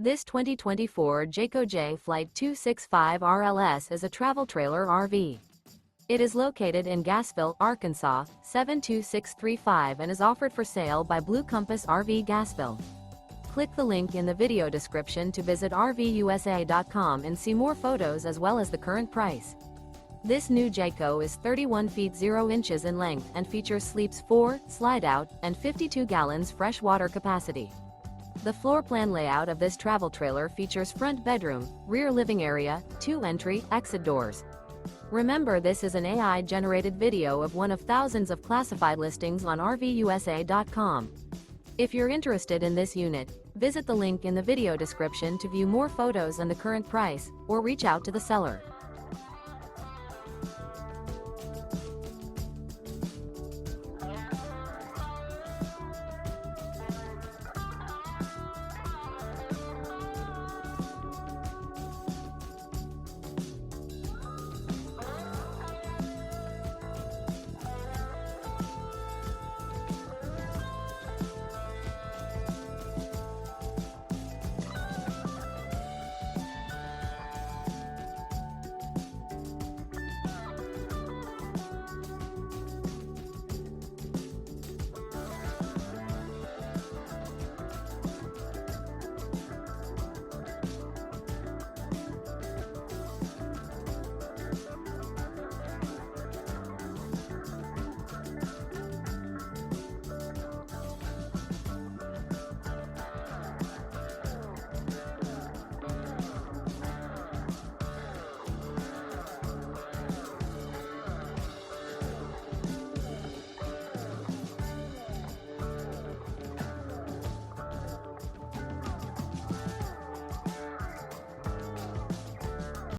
This 2024 Jayco Jay Flight 265 RLS is a travel trailer RV. It is located in Gassville, Arkansas, 72635 and is offered for sale by Blue Compass RV Gassville. Click the link in the video description to visit RVUSA.com and see more photos as well as the current price. This new Jayco is 31 feet 0 inches in length and features sleeps 4, slide-out, and 52 gallons fresh water capacity. The floor plan layout of this travel trailer features front bedroom, rear living area, 2 entry, exit doors. Remember, this is an AI-generated video of one of thousands of classified listings on RVUSA.com. If you're interested in this unit, visit the link in the video description to view more photos and the current price, or reach out to the seller.